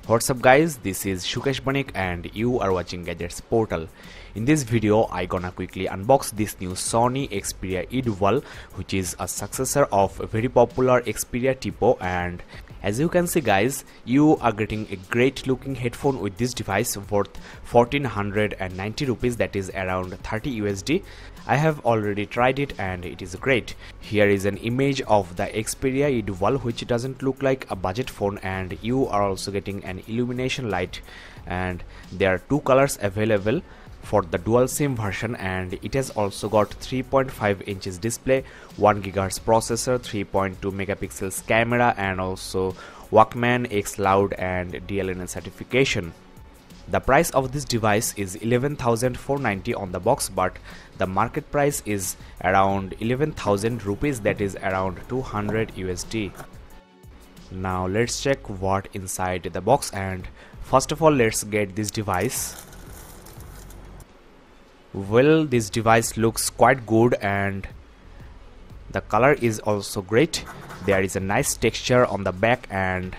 What's up guys, this is Sukesh Banik and you are watching Gadgets Portal. In this video I gonna quickly unbox this new Sony XPERIA E-Dual, which is a successor of a very popular Xperia Tipo, and as you can see guys, you are getting a great looking headphone with this device worth 1490 rupees, that is around 30 USD. I have already tried it and it is great. Here is an image of the XPERIA E-Dual, which doesn't look like a budget phone, and you are also getting an Illumination Light, and there are two colors available for the dual SIM version, and it has also got 3.5 inches display, 1 GHz processor, 3.2 megapixels camera, and also Walkman, X Loud and DLNA certification. The price of this device is 11,490 on the box, but the market price is around 11,000 rupees, that is around 200 USD. Now let's check what inside the box, and first of all let's get this device. Well, this device looks quite good and the color is also great. There is a nice texture on the back and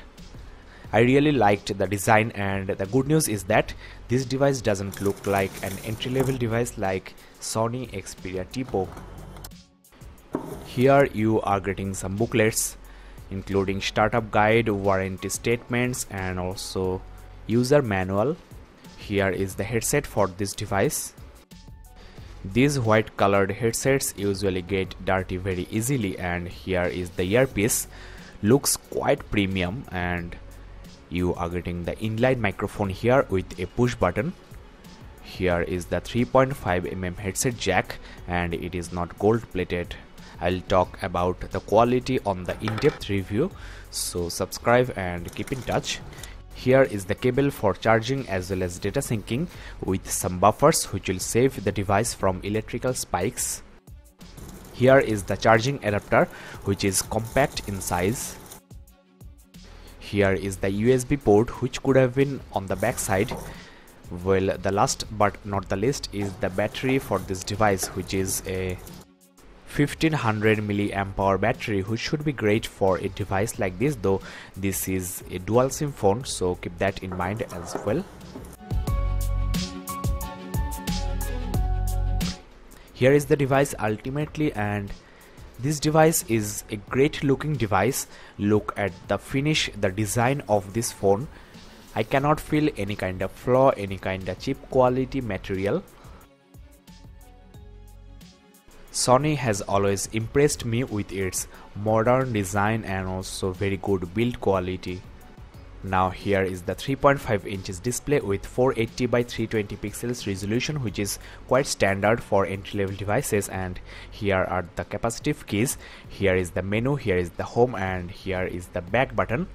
I really liked the design, and the good news is that this device doesn't look like an entry-level device like Sony XPERIA Tipo. Here you are getting some booklets including startup guide, warranty statements and also user manual. Here is the headset for this device. These white colored headsets usually get dirty very easily, and here is the earpiece. Looks quite premium, and you are getting the inline microphone here with a push button. Here is the 3.5mm headset jack and it is not gold plated. I'll talk about the quality on the in-depth review, so subscribe and keep in touch. Here is the cable for charging as well as data syncing with some buffers which will save the device from electrical spikes. Here is the charging adapter, which is compact in size. Here is the USB port, which could have been on the back side. Well, the last but not the least is the battery for this device, which is a 1500 milliamp hour battery, which should be great for a device like this, though this is a dual SIM phone, so keep that in mind as well. Here is the device ultimately, and this device is a great looking device. Look at the finish, the design of this phone. I cannot feel any kind of flaw, any kind of cheap quality material. Sony has always impressed me with its modern design and also very good build quality. Now here is the 3.5 inches display with 480 by 320 pixels resolution, which is quite standard for entry-level devices, and here are the capacitive keys. Here is the menu, here is the home, and here is the back button.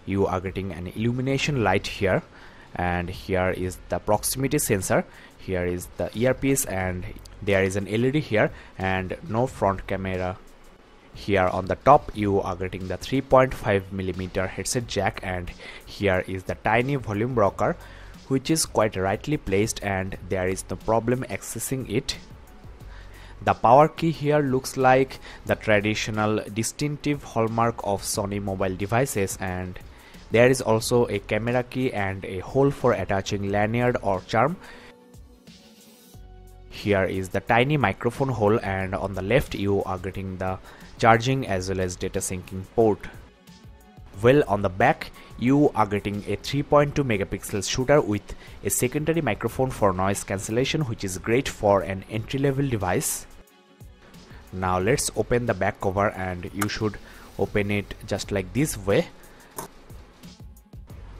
You are getting an illumination light here, and here is the proximity sensor. Here is the earpiece, and there is an LED here and no front camera. Here on the top you are getting the 3.5mm headset jack, and here is the tiny volume rocker, which is quite rightly placed and there is no problem accessing it. The power key here looks like the traditional distinctive hallmark of Sony mobile devices, and there is also a camera key and a hole for attaching lanyard or charm. Here is the tiny microphone hole, and on the left you are getting the charging as well as data syncing port. Well, on the back you are getting a 3.2 megapixel shooter with a secondary microphone for noise cancellation, which is great for an entry-level device. Now let's open the back cover, and you should open it just like this way.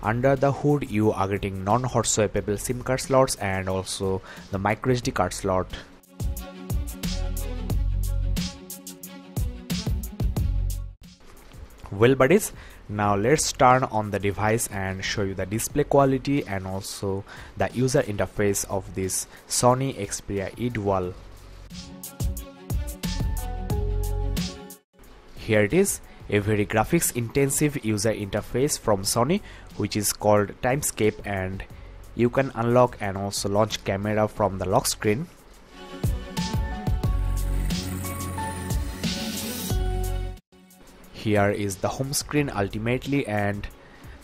Under the hood you are getting non-hot swappable SIM card slots and also the microSD card slot. Well buddies, now let's turn on the device and show you the display quality and also the user interface of this Sony XPERIA E-Dual. Here it is, a very graphics intensive user interface from Sony, which is called Timescape, and you can unlock and also launch camera from the lock screen. Here is the home screen ultimately, and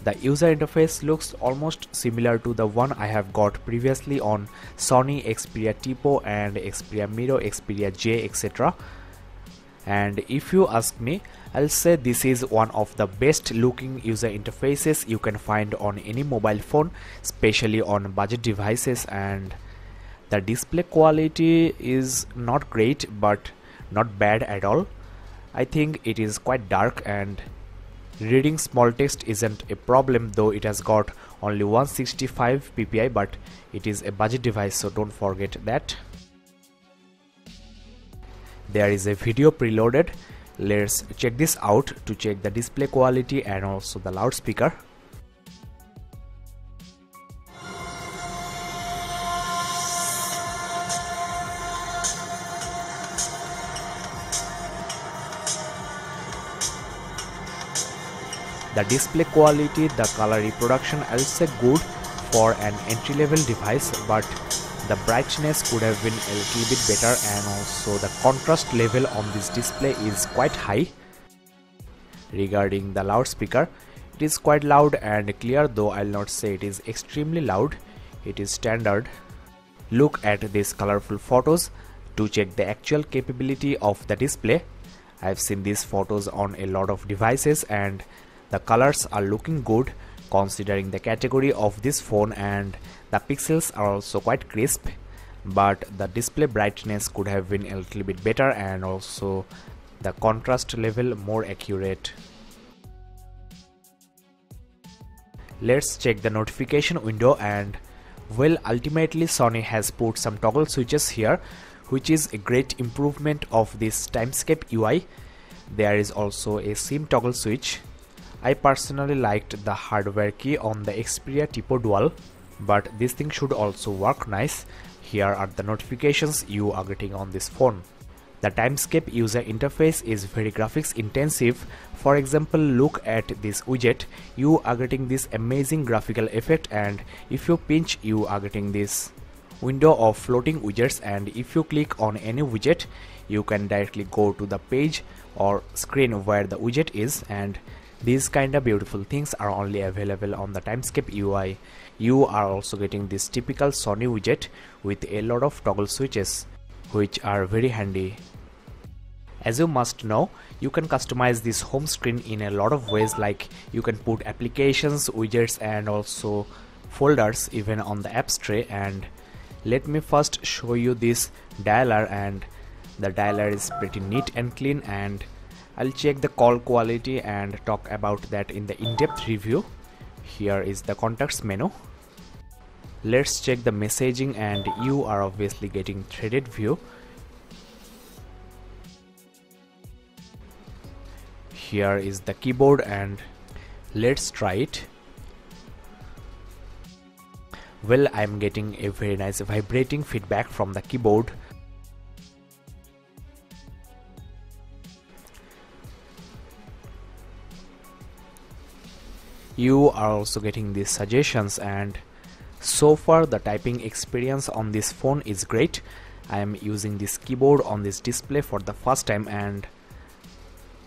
The user interface looks almost similar to the one I have got previously on Sony XPERIA Tipo and XPERIA Miro, XPERIA J, etc. And if you ask me, I'll say this is one of the best looking user interfaces you can find on any mobile phone, especially on budget devices. And the display quality is not great but not bad at all. I think it is quite dark and reading small text isn't a problem, though it has got only 165 ppi, but it is a budget device, so don't forget that. There is a video preloaded. Let's check this out to check the display quality and also the loudspeaker. The display quality, the color reproduction, I'll say good for an entry-level device, but the brightness could have been a little bit better, and also the contrast level on this display is quite high. Regarding the loudspeaker, it is quite loud and clear, though I'll not say it is extremely loud. It is standard. Look at these colorful photos to check the actual capability of the display. I've seen these photos on a lot of devices and the colors are looking good considering the category of this phone, and the pixels are also quite crisp, but the display brightness could have been a little bit better and also the contrast level more accurate. Let's check the notification window, and well, ultimately Sony has put some toggle switches here, which is a great improvement of this Timescape UI. There is also a SIM toggle switch. I personally liked the hardware key on the XPERIA Tipo Dual, but this thing should also work nice. Here are the notifications you are getting on this phone. The Timescape user interface is very graphics intensive. For example, look at this widget. You are getting this amazing graphical effect, and if you pinch, you are getting this window of floating widgets, and if you click on any widget, you can directly go to the page or screen where the widget is, and these kind of beautiful things are only available on the Timescape UI. You are also getting this typical Sony widget with a lot of toggle switches, which are very handy. As you must know, you can customize this home screen in a lot of ways, like you can put applications, widgets and also folders even on the apps tray. And let me first show you this dialer, and the dialer is pretty neat and clean, and I'll check the call quality and talk about that in the in-depth review. Here is the contacts menu. Let's check the messaging, and you are obviously getting threaded view. Here is the keyboard, and let's try it. Well, I'm getting a very nice vibrating feedback from the keyboard. You are also getting these suggestions, and so far the typing experience on this phone is great. I am using this keyboard on this display for the first time and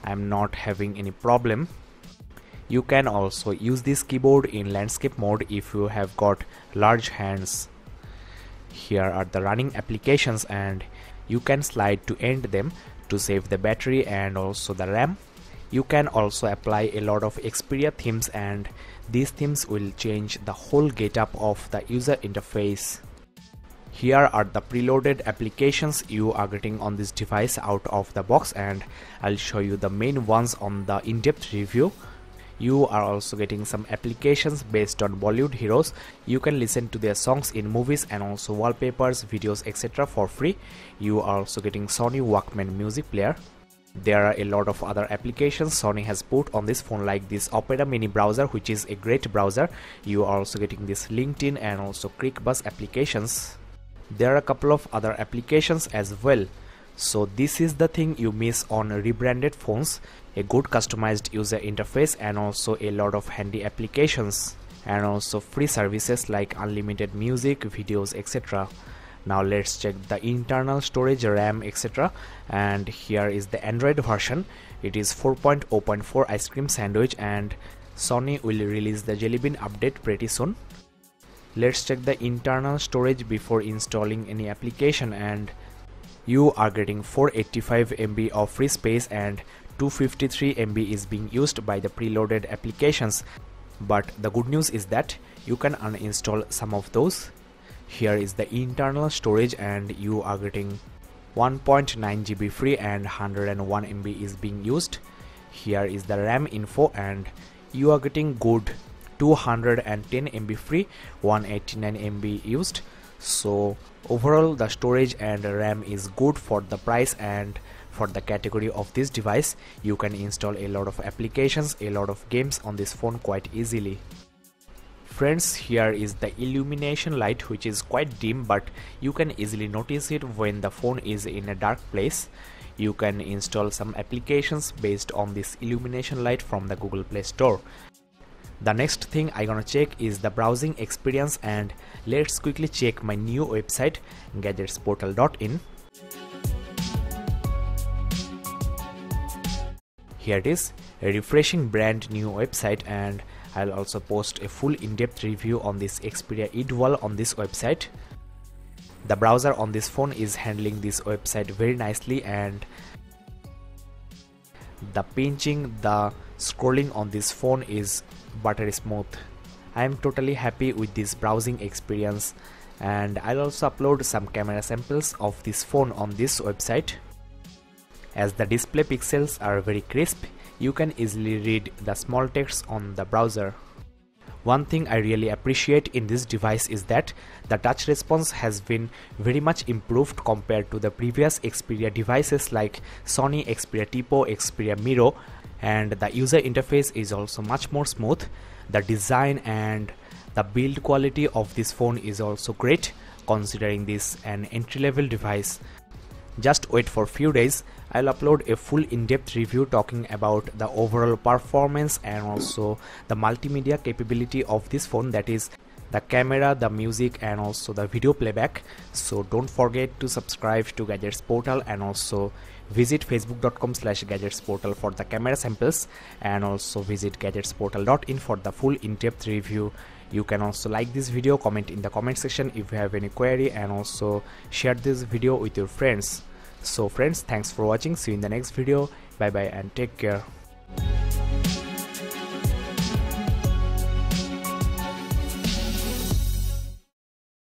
I am not having any problem. You can also use this keyboard in landscape mode if you have got large hands. Here are the running applications, and you can slide to end them to save the battery and also the RAM. You can also apply a lot of XPERIA themes, and these themes will change the whole getup of the user interface. Here are the preloaded applications you are getting on this device out of the box, and I'll show you the main ones on the in-depth review. You are also getting some applications based on Bollywood heroes. You can listen to their songs in movies and also wallpapers, videos, etc. for free. You are also getting Sony Walkman music player. There are a lot of other applications Sony has put on this phone, like this Opera Mini browser, which is a great browser. You are also getting this LinkedIn and also ClickBus applications. There are a couple of other applications as well. So this is the thing you miss on rebranded phones: a good customized user interface and also a lot of handy applications, and also free services like unlimited music, videos, etc. Now let's check the internal storage, RAM, etc. And here is the Android version. It is 4.0.4 ice cream sandwich, and Sony will release the Jelly Bean update pretty soon. Let's check the internal storage before installing any application, and you are getting 485 MB of free space and 253 MB is being used by the preloaded applications. But the good news is that you can uninstall some of those. Here is the internal storage and you are getting 1.9 GB free and 101 MB is being used. Here is the RAM info and you are getting good 210 MB free, 189 MB used. So overall the storage and RAM is good for the price and for the category of this device. You can install a lot of applications, a lot of games on this phone quite easily. Friends, here is the Illumination Light, which is quite dim but you can easily notice it when the phone is in a dark place. You can install some applications based on this Illumination Light from the Google Play Store. The next thing I'm gonna check is the browsing experience, and let's quickly check my new website gadgetsportal.in. Here it is, a refreshing brand new website, and I'll also post a full in-depth review on this Xperia eDual on this website. The browser on this phone is handling this website very nicely, and the pinching, the scrolling on this phone is buttery smooth. I am totally happy with this browsing experience, and I'll also upload some camera samples of this phone on this website. As the display pixels are very crisp, you can easily read the small text on the browser. One thing I really appreciate in this device is that the touch response has been very much improved compared to the previous Xperia devices like Sony Xperia Tipo, Xperia Miro, and the user interface is also much more smooth. The design and the build quality of this phone is also great considering this an entry-level device. Just wait for few days, I'll upload a full in-depth review talking about the overall performance and also the multimedia capability of this phone, that is the camera, the music and also the video playback. So don't forget to subscribe to Gadgets Portal and also visit facebook.com/gadgetsportal for the camera samples, and also visit gadgetsportal.in for the full in-depth review. You can also like this video, comment in the comment section if you have any query, and also share this video with your friends. So friends, thanks for watching. See you in the next video. Bye bye and take care.